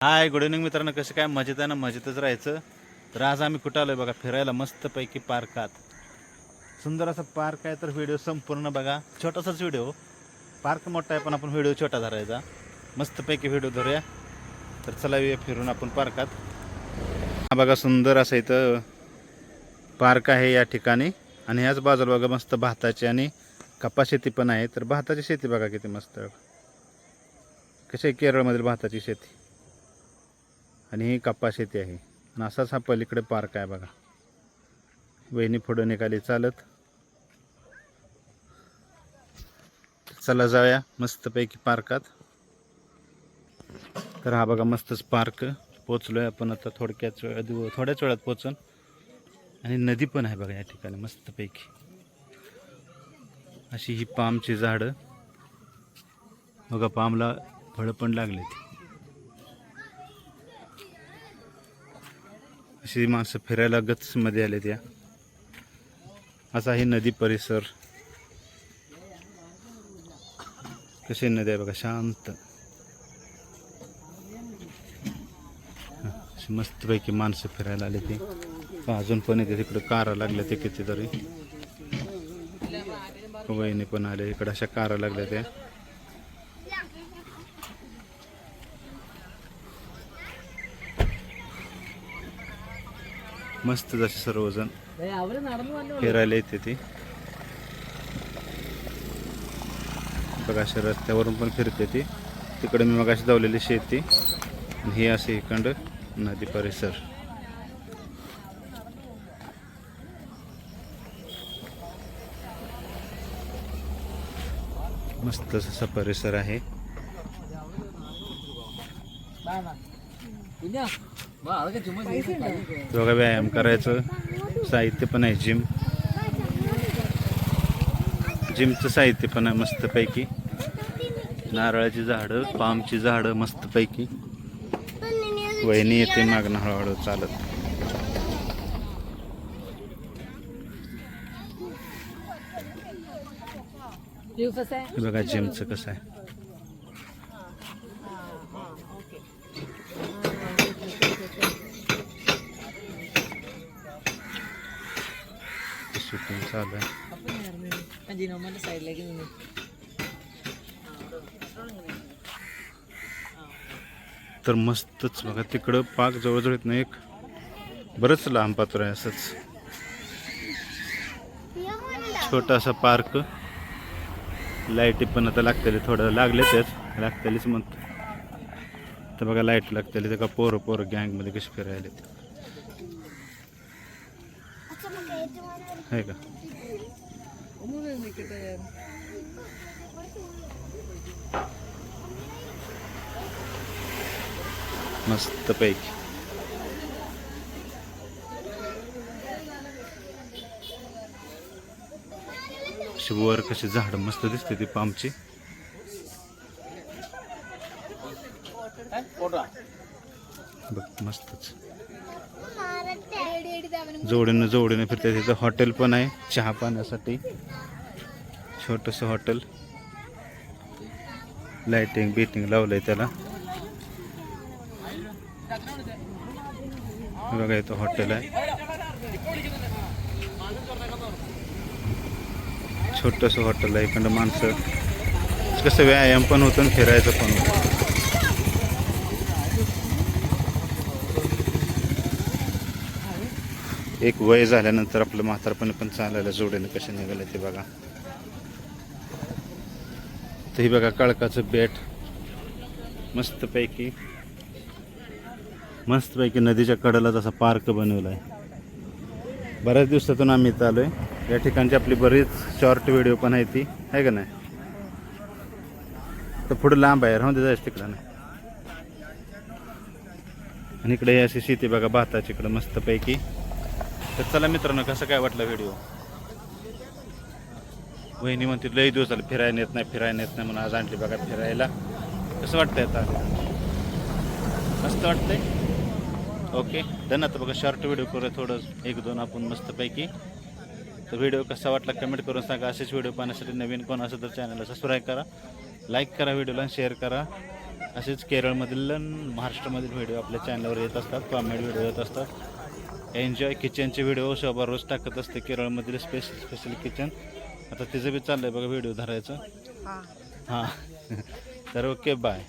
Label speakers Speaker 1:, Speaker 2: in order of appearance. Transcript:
Speaker 1: हाय, good evening मित्रांनो. कसं काय, मजेत आहे ना? मजेतच राहायचं. तर आज आम्ही कुठं आलोय बघा, फिरायला मस्तपैकी पार्कात. सुंदर असा पार्क आहे. तर व्हिडिओ संपूर्ण बघा. छोटासाच व्हिडिओ, पार्क मोठा आहे पण आपण व्हिडिओ छोटा धरायचा. मस्तपैकी व्हिडिओ धरूया. तर चला येऊया फिरून आपण पार्कात. हा बघा, सुंदर असं इथं पार्क आहे या ठिकाणी. आणि ह्याच बाजूला बघा मस्त भाताची आणि कपा शेती पण आहे. तर भाताची शेती बघा किती मस्त, कशी आहे केरळमधील भाताची शेती. आणि ही कपा शेती आहे. आणि असाच हा पलीकडे पार्क आहे बघा. वहिनी पुढे निघाली चालत. चला जाऊया मस्तपैकी पार्कात. तर हा बघा मस्तच पार्क. पोचलोय आपण आता थोड्याच वेळात पोचन. आणि नदी पण आहे बघा या ठिकाणी मस्तपैकी. अशी ही पामची झाडं बघा, पामला फळं पण लागलेत. अशी माणसं फिरायला गच्चमध्ये आले त्या. असा ही नदी परिसर. कशी नदी आहे बघा, शांत. अशी मस्तपैकी माणसं फिरायला आली ती. अजून पण येते तिकडे कारा लागल्या ते कितीतरी. वहिनी पण आले इकडे, अशा कारा लागल्या त्या. मस्त जसे सर्वजण फिरायला येते ती बघा. अशा रस्त्यावरून पण फिरते ती. तिकडे मी मग अशी धावलेली शेती आणि ही असे इकंड नदी परिसर. मस्त असा परिसर आहे. बघा, व्यायाम करायचं साहित्य पण आहे. जिमचं साहित्य पण आहे मस्तपैकी. नारळाची झाडं, पामची झाडं मस्तपैकी. वहिनी येते मागणं हळूहळू चालत. बघा जिमचं कसं आहे. शूटिंग चालू आहे. तर मस्तच बघा, तिकडं पाक जवळजवळ येत नाही. एक बरंच लांब पात्र आहे. असंच छोटासा पार्क. लाईटी पण आता लागतेली, थोडं लागले तेच लागतेलीच म्हणतो. तर बघा लाईट लागतेली. ते का पोरं गँगमध्ये कशी फिरायला आहे का. मस्त पैकी वर कशी झाड मस्त दिसते ती पामची. बघ मस्तच. जोडीनं फिरते. तिथं हॉटेल पण आहे चहा पाण्यासाठी. छोटंसं हॉटेल. लाइटिंग बीटिंग लावलंय त्याला. बघा इथं हॉटेल आहे. छोटंसं हॉटेल आहे. इकडं माणसं कसं व्यायाम पण होतं आणि फिरायचं पण होतं. एक वय झाल्यानंतर आपलं म्हातारपण पण चालायला जोडीने कसे निघाले ते बघा. तर ही बघा काळकाचं बेट. मस्तपैकी नदीच्या कडेला तसा पार्क बनवला आहे. बऱ्याच दिवसातून आम्ही इथं आलोय. या ठिकाणची आपली बरीच शॉर्ट व्हिडिओ पण आहे ती, आहे का नाही. तर पुढं लांब आहे, राहून दे जायचं तिकडं नाही. आणि इकडे ही अशी शेती बघा भाताची इकडं मस्तपैकी. तर चला मित्रांनो, कसं काय वाटलं व्हिडिओ. वहिनी म्हणते लई दिवस झाले फिरायला येत नाही म्हणून आज आणली बघा फिरायला. कसं वाटतंय आता. मस्त वाटतंय. Okay done. आता बघा शॉर्ट व्हिडिओ करूया थोडं 1-2 आपण मस्तपैकी. तर व्हिडिओ कसा वाटला कमेंट करून सांगा. असेच व्हिडिओ पाहण्यासाठी नवीन कोण असेल तर चॅनलला सबस्क्राईब करा, लाईक करा, व्हिडिओला शेअर करा. असेच केरळमधील महाराष्ट्रामधील व्हिडिओ आपल्या चॅनलवर येत असतात, कॉमेडी व्हिडिओ येत असतात. एन्जॉय किचनचे व्हिडिओ शोभा रोज टाकत असते, केरळमधील स्पेशल किचन. आता तिचं बी चाललंय बघा व्हिडिओ धरायचं. हां तर ओके बाय.